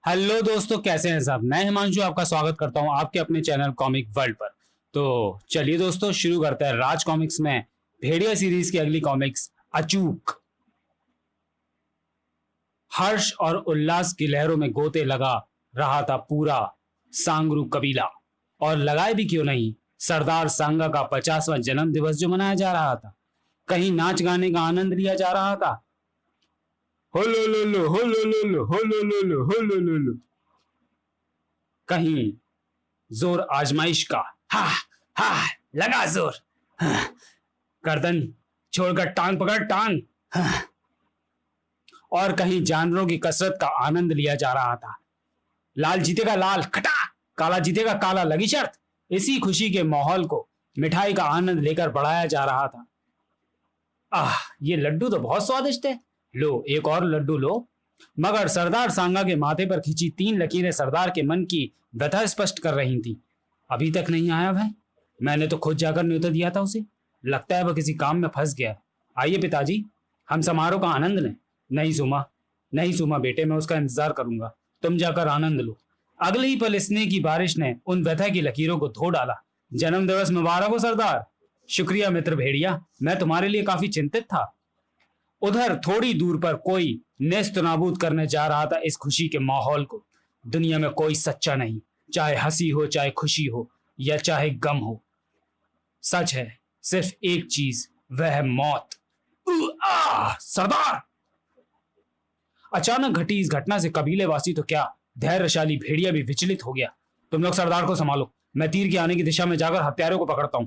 Hello दोस्तों, कैसे हैं सब। मैं हिमांशु आपका स्वागत करता हूं आपके अपने चैनल कॉमिक वर्ल्ड पर। तो चलिए दोस्तों, शुरू करते हैं राज कॉमिक्स में भेड़िया सीरीज की अगली कॉमिक्स अचूक। हर्ष और उल्लास की लहरों में गोते लगा रहा था पूरा सांगरू कबीला। और लगाए भी क्यों नहीं, सरदार सांगा का 50वां जन्म दिवस जो मनाया जा रहा था। कहीं नाच गाने का आनंद लिया जा रहा था। हो लो लो लो हो लो लो लो हो लो लो लो हो लो लो लो। कहीं जोर आजमाइश का। हा हा, लगा जोर। हा, गर्दन छोड़कर टांग पकड़ टांग। हा, और कहीं जानवरों की कसरत का आनंद लिया जा रहा था। लाल जीतेगा लाल खटा, काला जीतेगा काला लगी शर्त। इसी खुशी के माहौल को मिठाई का आनंद लेकर बढ़ाया जा रहा था। ये लड्डू तो बहुत स्वादिष्ट है। लो एक और लड्डू लो। मगर सरदार सांगा के माथे पर खींची 3 लकीरें सरदार के मन की व्यथा स्पष्ट कर रही थी। अभी तक नहीं आया भाई। मैंने तो खुद जाकर न्योता दिया था उसे। लगता है वह किसी काम में फंस गया। आइए पिताजी, हम समारोह का आनंद लें। नहीं सुमा, नहीं सुमा बेटे, मैं उसका इंतजार करूंगा। तुम जाकर आनंद लो। अगले ही पल स्नेह की बारिश ने उन व्यथा की लकीरों को धो डाला। जन्मदिवस मुबारक हो सरदार। शुक्रिया मित्र भेड़िया, मैं तुम्हारे लिए काफी चिंतित था। उधर थोड़ी दूर पर कोई नेस्त नाबूद करने जा रहा था इस खुशी के माहौल को। दुनिया में कोई सच्चा नहीं, चाहे हंसी हो, चाहे खुशी हो, या चाहे गम हो। सच है सिर्फ एक चीज, वह है मौत। सरदार! अचानक घटी इस घटना से कबीलेवासी तो क्या, धैर्यशाली भेड़िया भी विचलित हो गया। तुम लोग सरदार को संभालो, मैं तीर के आने की दिशा में जाकर हत्यारों को पकड़ता हूं।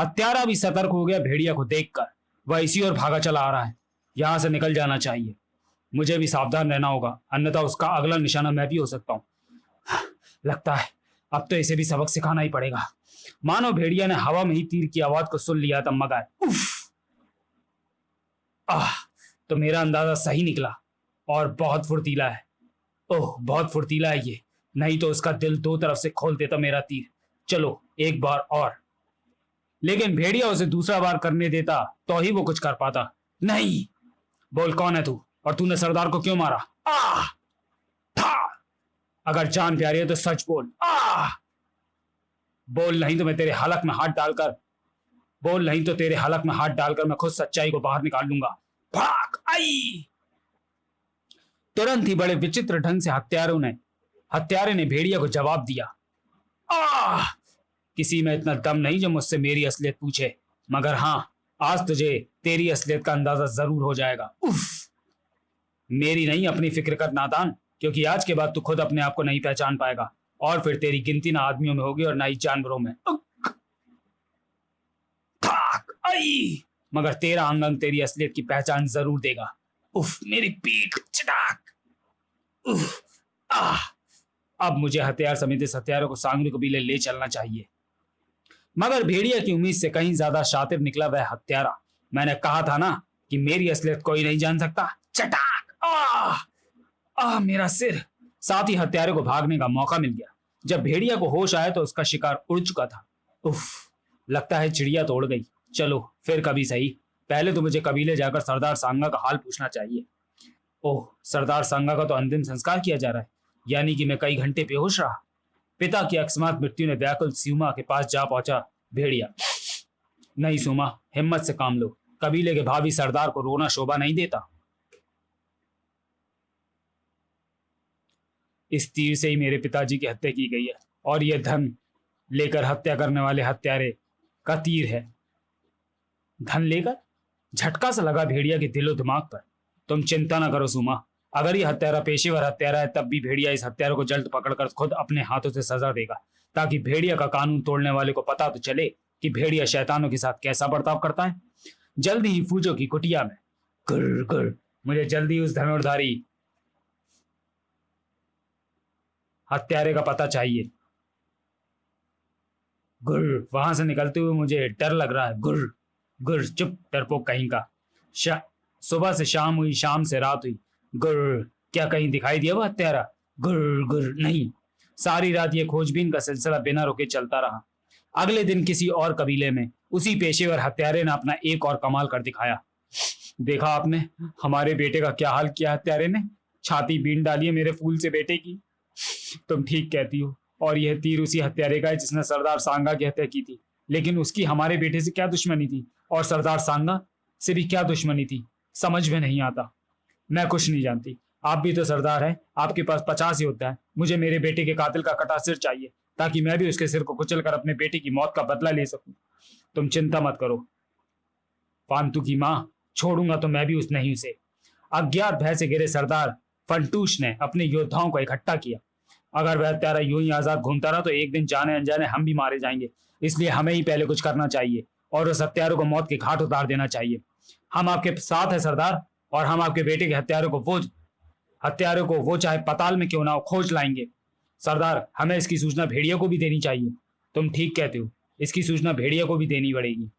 हत्यारा भी सतर्क हो गया भेड़िया को देखकर। वह इसी ओर भागा चला आ रहा है। यहां से निकल जाना चाहिए। मुझे भी सावधान रहना होगा, अन्यथा उसका अगला निशाना मैं भी हो सकता हूं। लगता है अब तो इसे भी सबक सिखाना ही पड़ेगा। मानो भेड़िया ने हवा में ही तीर की आवाज को सुन लिया था मगर आह, तो मेरा अंदाजा सही निकला और बहुत फुर्तीला है। ओह बहुत फुर्तीला है ये, नहीं तो उसका दिल 2 तरफ से खोल देता मेरा तीर। चलो एक बार और। लेकिन भेड़िया उसे दूसरा बार करने देता तो ही वो कुछ कर पाता। नहीं। बोल कौन है तू, और तूने सरदार को क्यों मारा? था। अगर जान प्यारी है तो सच बोल। बोल नहीं तो मैं तेरे हलक में हाथ डालकर मैं खुद सच्चाई को बाहर निकाल लूंगा। भाग आई। तुरंत ही बड़े विचित्र ढंग से हत्यारे ने भेड़िया को जवाब दिया। किसी में इतना दम नहीं जो मुझसे मेरी असलियत पूछे, मगर हां, आज तुझे तेरी असलियत का अंदाजा जरूर हो जाएगा। मेरी नहीं, अपनी फिक्र कर नादान, क्योंकि आज के बाद तू खुद अपने आप को नहीं पहचान पाएगा, और फिर तेरी गिनती ना आदमियों में होगी और ना ही जानवरों में। आई, मगर तेरा अंग तेरी असलियत की पहचान जरूर देगा। उफ, मेरी पीठ चटाक। अब मुझे हथियार समेत इस हत्यारों को सांगरू कबीले ले चलना चाहिए। मगर भेड़िया की उम्मीद से कहीं ज्यादा शातिर निकला वह हत्यारा। मैंने कहा था ना कि मेरी असलियत कोई नहीं जान सकता। चटाक। मेरा सिर। साथ ही हत्यारे को भागने का मौका मिल गया। जब भेड़िया को होश आया तो उसका शिकार उड़ चुका था। उफ, लगता है चिड़िया तोड़ गई। चलो फिर कभी सही, पहले तो मुझे कबीले जाकर सरदार सांगा का हाल पूछना चाहिए। ओह, सरदार सांगा का तो अंतिम संस्कार किया जा रहा है, यानी कि मैं कई घंटे बेहोश रहा। पिता की अकस्मात मृत्यु ने व्याकुल सीमा के पास जा पहुंचा भेड़िया। नहीं सुमा, हिम्मत से काम लो। कबीले के भावी सरदार को रोना शोभा नहीं देता। इस तीर से ही मेरे पिताजी की हत्या की गई है, और यह धन लेकर हत्या करने वाले हत्यारे का तीर है। धन लेकर? झटका सा लगा भेड़िया के दिलो दिमाग पर। तुम चिंता ना करो सुमा, अगर ये हत्यारा पेशेवर हत्यारा है तब भी भेड़िया इस हत्यारे को जल्द पकड़कर खुद अपने हाथों से सजा देगा, ताकि भेड़िया का कानून तोड़ने वाले को पता तो चले कि भेड़िया शैतानों के साथ कैसा बर्ताव करता है। जल्दी ही फूजों की कुटिया में गुर गुर, मुझे जल्दी उस धनुर्धारी हत्यारे का पता चाहिए। गुर, वहां से निकलते हुए मुझे डर लग रहा है। गुर गुर, चुप डरपोक कहीं का। सुबह से शाम हुई, शाम से रात हुई। गुर, क्या कहीं दिखाई दिया वो हत्यारा? गुर गुर, नहीं। सारी रात ये खोजबीन का सिलसिला बिना रुके चलता रहा। अगले दिन किसी और कबीले में उसी पेशेवर हत्यारे ने अपना एक और कमाल कर दिखाया। देखा आपने हमारे बेटे का क्या हाल किया हत्यारे ने? छाती बीन डाली है मेरे फूल से बेटे की। तुम ठीक कहती हो, और यह तीर उसी हत्यारे का है जिसने सरदार सांगा की हत्या की थी। लेकिन उसकी हमारे बेटे से क्या दुश्मनी थी, और सरदार सांगा से भी क्या दुश्मनी थी, समझ में नहीं आता। मैं कुछ नहीं जानती। आप भी तो सरदार हैं, आपके पास 50 योद्धा हैं। मुझे मेरे बेटे के कातिल का कटा सिर चाहिए, ताकि मैं भी उसके सिर को कुचल कर अपने बेटे की मौत का बदला ले सकूं। तुम चिंता मत करो फांतू की माँ, छोड़ूंगा तो मैं भी उस नहीं उसे। अज्ञात भय से गिरे सरदार फंटूश ने अपने योद्धाओं को इकट्ठा किया। अगर वह हत्यारा यूं ही आजाद घूमता रहा तो एक दिन जाने अनजाने हम भी मारे जाएंगे। इसलिए हमें ही पहले कुछ करना चाहिए और उस हत्यारों को मौत के घाट उतार देना चाहिए। हम आपके साथ हैं सरदार, और हम आपके बेटे के हत्यारों को वो चाहे पताल में क्यों ना हो खोज लाएंगे। सरदार, हमें इसकी सूचना भेड़िया को भी देनी चाहिए। तुम ठीक कहते हो, इसकी सूचना भेड़िया को भी देनी पड़ेगी।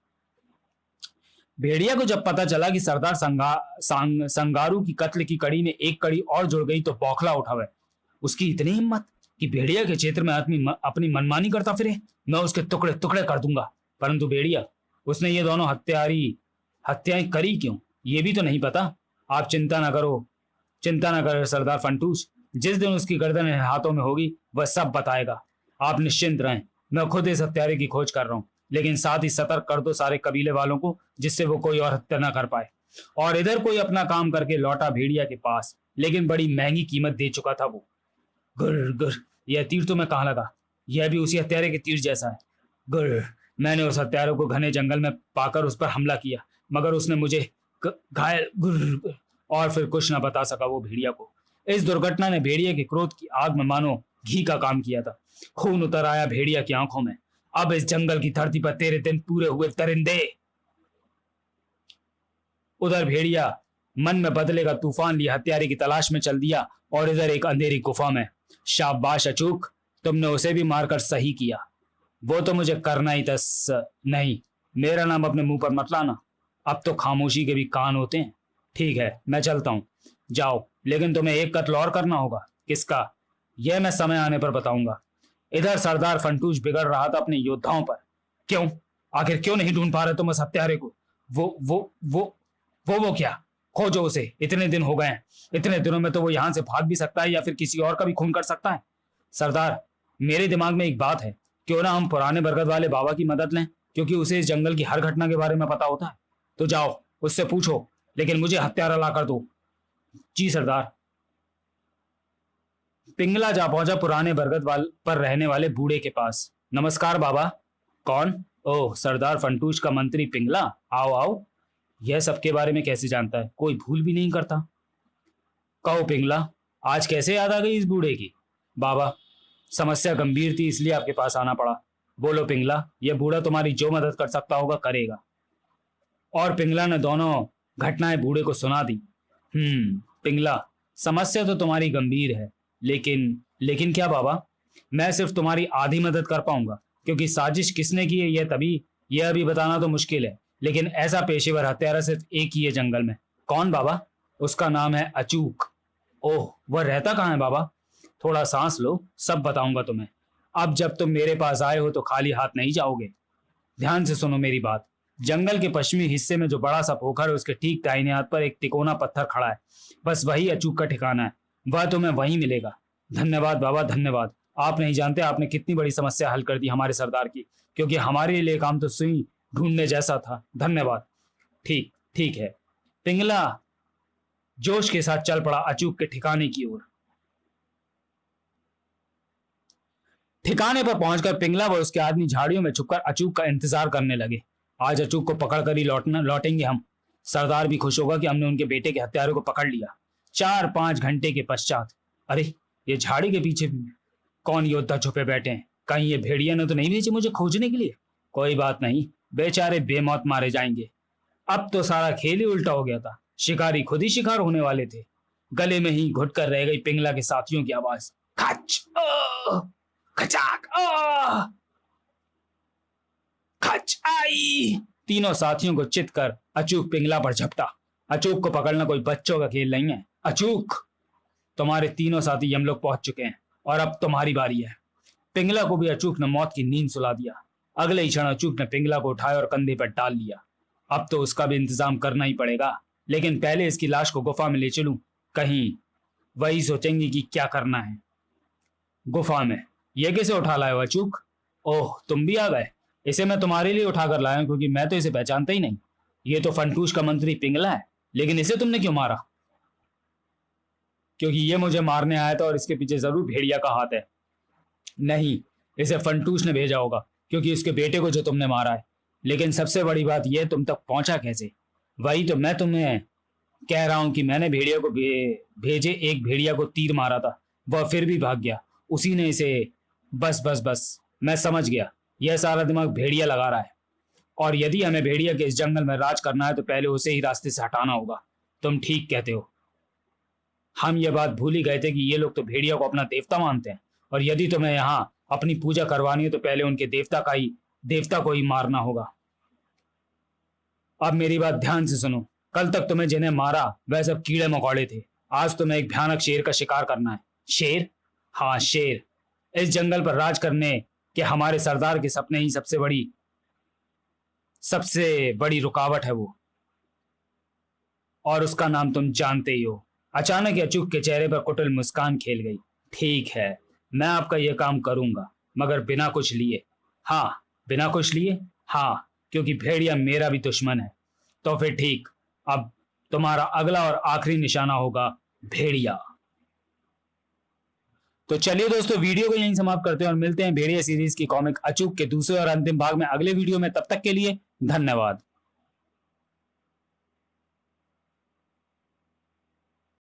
भेड़िया को जब पता चला कि सरदार संगारू की कत्ल की कड़ी में एक कड़ी और जुड़ गई तो बौखला उठा वह। उसकी इतनी हिम्मत कि भेड़िया के क्षेत्र में आदमी अपनी मनमानी करता फिरे। मैं उसके टुकड़े टुकड़े कर दूंगा। परंतु भेड़िया, उसने ये दोनों हत्याएं करी क्यों, ये भी तो नहीं पता। आप चिंता ना करो सरदार फंटूश। जिस दिन उसकी गर्दन हाथों में होगी वह सब बताएगा। आप निश्चिंत रहें, मैं खुद इस हत्यारे की खोज कर रहा हूँ। लेकिन साथ ही सतर्क कर दो सारे कबीले वालों को, जिससे वो कोई और हत्या ना कर पाए। और इधर कोई अपना काम करके लौटा भेड़िया के पास, लेकिन बड़ी महंगी कीमत दे चुका था वो। गुर गुर, यह तीर तो मैं कहाँ लगा, यह भी उसी हत्यारे के तीर जैसा है। गुर, मैंने उस हत्यारे को घने जंगल में पाकर उस पर हमला किया, मगर उसने मुझे घायल। गुर, और फिर कुछ ना बता सका वो भेड़िया को। इस दुर्घटना ने भेड़िया के क्रोध की आग में मानो घी का काम किया था। खून उतर आया भेड़िया की आंखों में। अब इस जंगल की धरती पर तेरे दिन पूरे हुए दरिंदे। उधर भेड़िया मन में बदले का तूफान लिए हत्यारे की तलाश में चल दिया, और इधर एक अंधेरी गुफा में। शाबाश अचूक, तुमने उसे भी मारकर सही किया। वो तो मुझे करना ही था। नहीं, मेरा नाम अपने मुंह पर मत लाना। अब तो खामोशी के भी कान होते हैं। ठीक है, मैं चलता हूं, जाओ। लेकिन तुम्हें एक कत्ल और करना होगा। किसका, यह मैं समय आने पर बताऊंगा। इधर सरदार फंटूश बिगड़ रहा था अपने योद्धाओं पर। क्यों, आखिर क्यों नहीं ढूंढ पा रहे तुम उस हत्यारे को? वो क्या, खोजो उसे। इतने दिन हो गए हैं, इतने दिनों में तो वो यहां से भाग भी सकता है या फिर किसी और का भी खून कर सकता है। सरदार, मेरे दिमाग में एक बात है, क्यों ना हम पुराने बरगद वाले बाबा की मदद लें, क्योंकि उसे इस जंगल की हर घटना के बारे में पता होता है। तो जाओ, उससे पूछो, लेकिन मुझे हत्यारा ला कर दो। जी सरदार। पिंगला जा पहुंचा पुराने पर रहने वाले बूढ़े के पास। नमस्कार बाबा। कौन? ओह, सरदार फंटूश का मंत्री पिंगला। आओ आओ। यह सबके बारे में कैसे जानता है, कोई भूल भी नहीं करता। कहो पिंगला, आज कैसे याद आ गई इस बूढ़े की? बाबा, समस्या गंभीर थी, इसलिए आपके पास आना पड़ा। बोलो पिंगला, यह बूढ़ा तुम्हारी जो मदद कर सकता होगा करेगा। और पिंगला ने दोनों घटनाएं बूढ़े को सुना दी। पिंगला, समस्या तो तुम्हारी गंभीर है, लेकिन क्या बाबा? मैं सिर्फ तुम्हारी आधी मदद कर पाऊंगा, क्योंकि साजिश किसने की है यह अभी बताना तो मुश्किल है। लेकिन ऐसा पेशेवर हत्यारा सिर्फ एक ही है जंगल में। कौन बाबा? उसका नाम है अचूक। ओह, वह रहता कहाँ है बाबा? थोड़ा सांस लो, सब बताऊंगा तुम्हें। अब जब तुम मेरे पास आए हो तो खाली हाथ नहीं जाओगे। ध्यान से सुनो मेरी बात। जंगल के पश्चिमी हिस्से में जो बड़ा सा पोखर है, उसके ठीक दाहिने हाथ पर एक तिकोना पत्थर खड़ा है। बस वही अचूक का ठिकाना है, वह तुम्हें वहीं मिलेगा। धन्यवाद बाबा, धन्यवाद। आप नहीं जानते आपने कितनी बड़ी समस्या हल कर दी हमारे सरदार की, क्योंकि हमारे लिए काम तो सुई ढूंढने जैसा था। धन्यवाद। ठीक ठीक है। पिंगला जोश के साथ चल पड़ा अचूक के ठिकाने की ओर। ठिकाने पर पहुंचकर पिंगला व उसके आदमी झाड़ियों में छुपकर अचूक का इंतजार करने लगे। आज अचूक को पकड़कर ही लौटेंगे हम। सरदार भी खुश होगा कि हमने उनके बेटे के हत्यारों को पकड़ लिया। 4-5 घंटे के पश्चात, अरे, ये झाड़ी के पीछे कौन योद्धा छुपे बैठे हैं? कहीं ये भेड़िया ने तो नहीं भेजे मुझे खोजने के लिए? कोई बात नहीं, बेचारे बेमौत मारे जाएंगे। अब तो सारा खेल ही उल्टा हो गया था। शिकारी खुद ही शिकार होने वाले थे। गले में ही घुट कर रह गई पिंगला के साथियों की आवाज। खच, खचाक, खच आई। तीनों साथियों को चित कर अचूक पिंगला पर झपटा। अचूक को पकड़ना कोई बच्चों का खेल नहीं है। अचूक, तुम्हारे तीनों साथी यमलोक पहुंच चुके हैं और अब तुम्हारी बारी है। पिंगला को भी अचूक ने मौत की नींद सुला दिया। अगले ही क्षण अचूक ने पिंगला को उठाया और कंधे पर डाल लिया। अब तो उसका भी इंतजाम करना ही पड़ेगा, लेकिन पहले इसकी लाश को गुफा में ले चलूं, कहीं वही सोचेंगे कि क्या करना है। गुफा में। ये कैसे उठा लाए हो अचूक? ओह, तुम भी आ गए। इसे मैं तुम्हारे लिए उठा कर लाया हूं, क्योंकि मैं तो इसे पहचानता ही नहीं। ये तो फंटूश का मंत्री पिंगला है, लेकिन इसे तुमने क्यों मारा? क्योंकि ये मुझे मारने आया था और इसके पीछे जरूर भेड़िया का हाथ है। नहीं, इसे फंटूश ने भेजा होगा, क्योंकि उसके बेटे को जो तुमने मारा है। लेकिन सबसे बड़ी बात यह, तुम तक पहुंचा कैसे? वही तो मैं तुम्हें कह रहा हूं कि मैंने भेड़िया को भेजे, एक भेड़िया को तीर मारा था, वह फिर भी भाग गया। उसी ने इसे। बस बस बस, मैं समझ गया। यह सारा दिमाग भेड़िया लगा रहा है। और यदि हमें भेड़िया के इस जंगल में राज करना है तो पहले उसे ही रास्ते से हटाना होगा। तुम ठीक कहते हो। हम ये बात भूल ही गए थे कि ये लोग तो भेड़िया को अपना देवता मानते हैं, और यदि तुम्हें यहाँ अपनी पूजा करवानी है तो पहले उनके देवता को ही मारना होगा। अब मेरी बात ध्यान से सुनो। कल तक तुम्हें जिन्हें मारा वह सब कीड़े मकोड़े थे। आज तुम्हें एक भयानक शेर का शिकार करना है। शेर? हाँ, शेर। इस जंगल पर राज करने के हमारे सरदार के सपने ही सबसे बड़ी रुकावट है वो। और उसका नाम तुम जानते ही हो। अचानक अचूक के चेहरे पर कुटिल मुस्कान खेल गई। ठीक है, मैं आपका यह काम करूंगा, मगर बिना कुछ लिए। हाँ, बिना कुछ लिए। हाँ, क्योंकि भेड़िया मेरा भी दुश्मन है। तो फिर ठीक, अब तुम्हारा अगला और आखिरी निशाना होगा भेड़िया। तो चलिए दोस्तों, वीडियो को यहीं समाप्त करते हैं और मिलते हैं भेड़िया सीरीज की कॉमिक अचूक के दूसरे और अंतिम भाग में अगले वीडियो में। तब तक के लिए धन्यवाद।